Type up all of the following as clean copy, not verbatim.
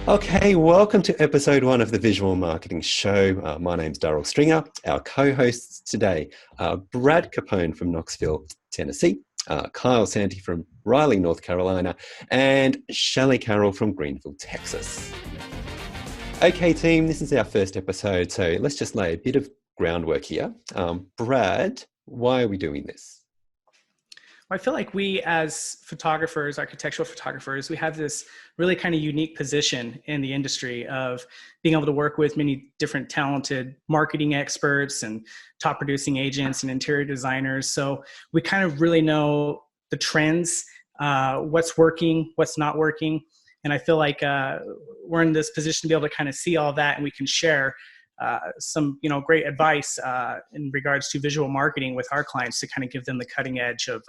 Okay, welcome to episode 1 of the Visual Marketing Show. My name's Darryl Stringer. Our co-hosts today are Brad Capone from Knoxville, Tennessee, Kyle Santee from Raleigh, North Carolina, and Shelley Carroll from Greenville, Texas. Okay, team, this is our first episode, so let's just lay a bit of groundwork here. Brad, why are we doing this? I feel like we as photographers, architectural photographers, we have this really kind of unique position in the industry of being able to work with many different talented marketing experts and top producing agents and interior designers. So we kind of really know the trends, what's working, what's not working. And I feel like we're in this position to be able to kind of see all that, and we can share some great advice in regards to visual marketing with our clients to kind of give them the cutting edge of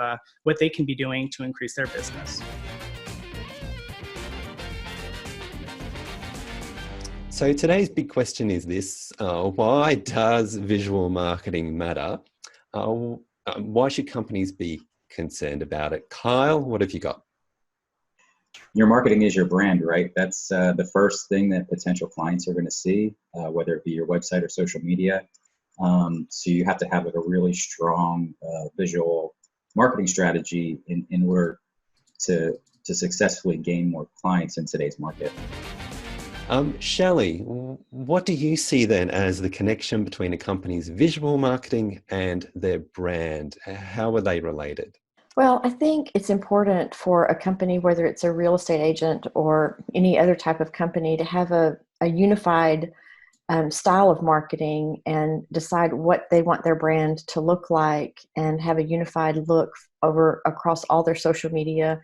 what they can be doing to increase their business. So today's big question is this: why does visual marketing matter? Why should companies be concerned about it? Kyle, what have you got? Your marketing is your brand, right? That's the first thing that potential clients are going to see, whether it be your website or social media. So you have to have like a really strong visual marketing strategy in order to successfully gain more clients in today's market. Shelley, what do you see then as the connection between a company's visual marketing and their brand? How are they related? Well, I think it's important for a company, whether it's a real estate agent or any other type of company, to have a unified style of marketing and decide what they want their brand to look like, and have a unified look across all their social media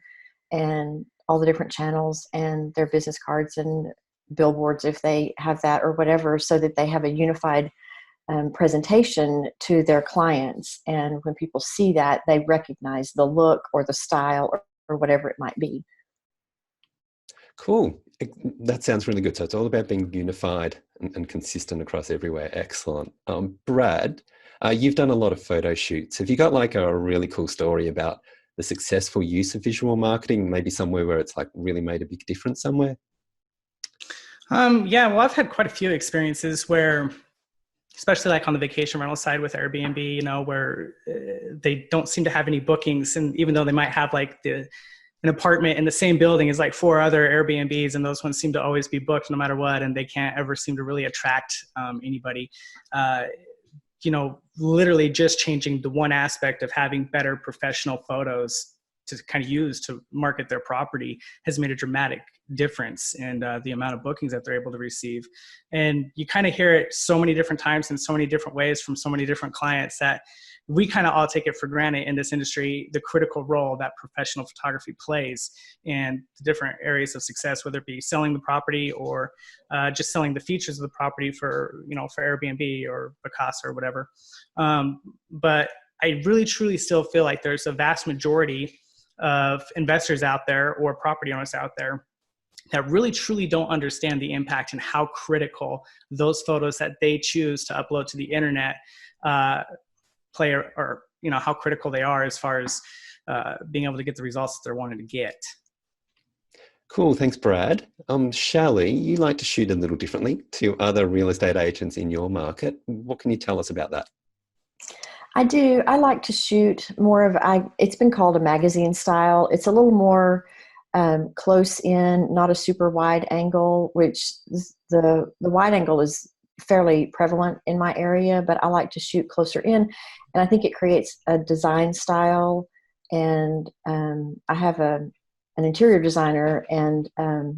and all the different channels and their business cards and billboards if they have that or whatever, so that they have a unified presentation to their clients. And when people see that, they recognize the look or the style or whatever it might be. Cool. That sounds really good. So it's all about being unified and consistent across everywhere. Excellent. Brad, you've done a lot of photo shoots. Have you got like a really cool story about the successful use of visual marketing, maybe somewhere where it's like really made a big difference somewhere? Yeah, well, I've had quite a few experiences where, especially like on the vacation rental side with Airbnb, where they don't seem to have any bookings. And even though they might have like an apartment in the same building as like 4 other Airbnbs, and those ones seem to always be booked no matter what, and they can't ever seem to really attract anybody. Literally just changing the one aspect of having better professional photos to kind of use to market their property has made a dramatic difference in the amount of bookings that they're able to receive. And you kind of hear it so many different times in so many different ways from so many different clients that we kind of all take it for granted in this industry, the critical role that professional photography plays in the different areas of success, whether it be selling the property or just selling the features of the property for Airbnb or Vacasa or whatever. But I really truly still feel like there's a vast majority of investors out there or property owners out there that really truly don't understand the impact and how critical those photos that they choose to upload to the internet play, or how critical they are as far as being able to get the results that they're wanting to get. Cool, thanks, Brad. Shelley, you like to shoot a little differently to other real estate agents in your market. What can you tell us about that? I do. I like to shoot more of, it's been called a magazine style. It's a little more close in, not a super wide angle, which the wide angle is fairly prevalent in my area, but I like to shoot closer in. And I think it creates a design style. And I have an interior designer and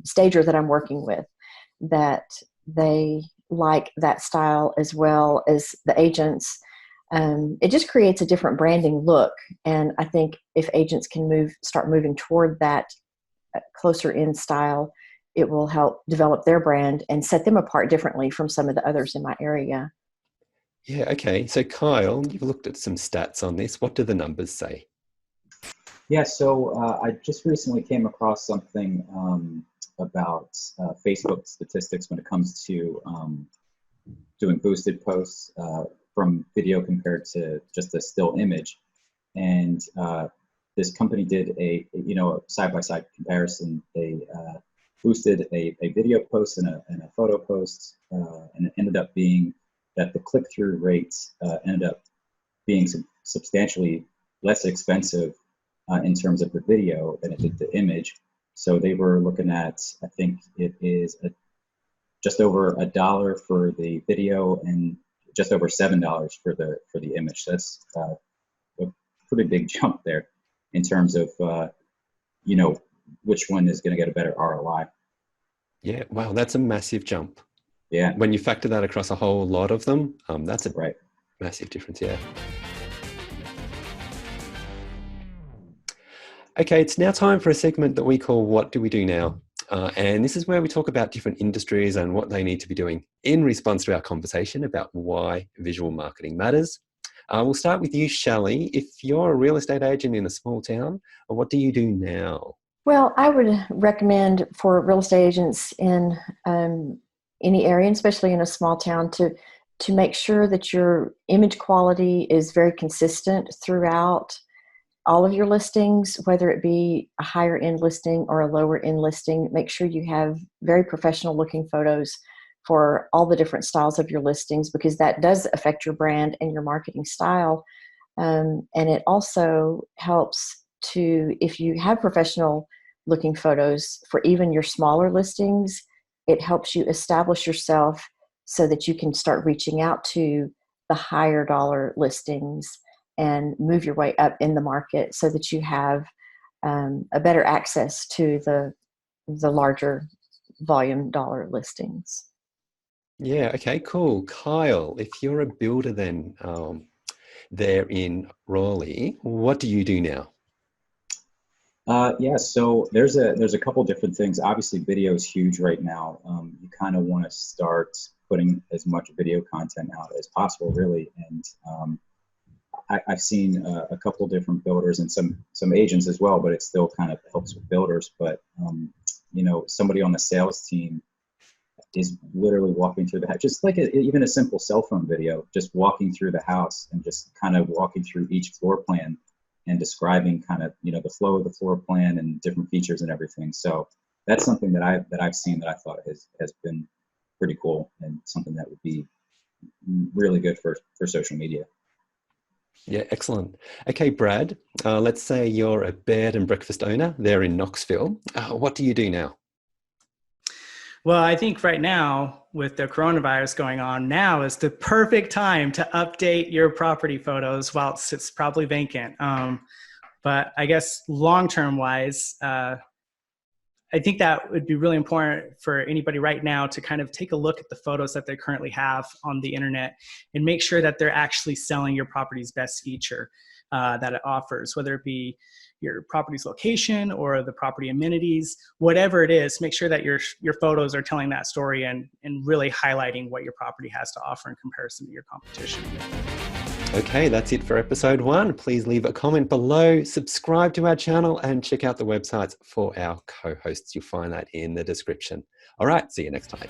stager that I'm working with that they like that style as well as the agents. It just creates a different branding look. And I think if agents can start moving toward that closer in style, it will help develop their brand and set them apart differently from some of the others in my area. Yeah, okay. So Kyle, you've looked at some stats on this. What do the numbers say? Yeah, so I just recently came across something about Facebook statistics when it comes to doing boosted posts from video compared to just a still image. And this company did a side-by-side comparison. They boosted a video post and a photo post, and it ended up being that the click-through rates ended up being substantially less expensive in terms of the video than it did the image. So they were looking at, I think it is just over $1 for the video and just over $7 for the image. So that's a pretty big jump there in terms of which one is going to get a better ROI. Yeah, wow, that's a massive jump. Yeah. When you factor that across a whole lot of them, that's a right. massive difference, yeah. Okay, it's now time for a segment that we call What Do We Do Now? And this is where we talk about different industries and what they need to be doing in response to our conversation about why visual marketing matters. We'll start with you, Shelley. If you're a real estate agent in a small town, what do you do now? Well, I would recommend for real estate agents in any area, especially in a small town, to make sure that your image quality is very consistent throughout all of your listings, whether it be a higher end listing or a lower end listing. Make sure you have very professional looking photos for all the different styles of your listings, because that does affect your brand and your marketing style. And it also helps to, if you have professional looking photos for even your smaller listings, it helps you establish yourself so that you can start reaching out to the higher dollar listings and move your way up in the market so that you have a better access to the larger volume dollar listings. Yeah, okay, cool. Kyle, if you're a builder then there in Raleigh, what do you do now? Yeah, so there's a couple different things. Obviously, video is huge right now. You kind of want to start putting as much video content out as possible, really. And I've seen a couple different builders and some agents as well, but it still kind of helps with builders. But somebody on the sales team is literally walking through the house, just like even a simple cell phone video, just walking through the house and just kind of walking through each floor plan and describing kind of the flow of the floor plan and different features and everything. So that's something that I've seen that I thought has been pretty cool and something that would be really good for social media. Yeah, excellent. Okay, Brad, let's say you're a bed and breakfast owner there in Knoxville. What do you do now? Well, I think right now, with the coronavirus going on, now is the perfect time to update your property photos whilst it's probably vacant. But I guess long-term wise, I think that would be really important for anybody right now to kind of take a look at the photos that they currently have on the internet and make sure that they're actually selling your property's best feature that it offers, whether it be your property's location or the property amenities, whatever it is. Make sure that your photos are telling that story and really highlighting what your property has to offer in comparison to your competition. Okay, that's it for episode 1. Please leave a comment below, subscribe to our channel, and check out the websites for our co-hosts. You'll find that in the description. All right, see you next time.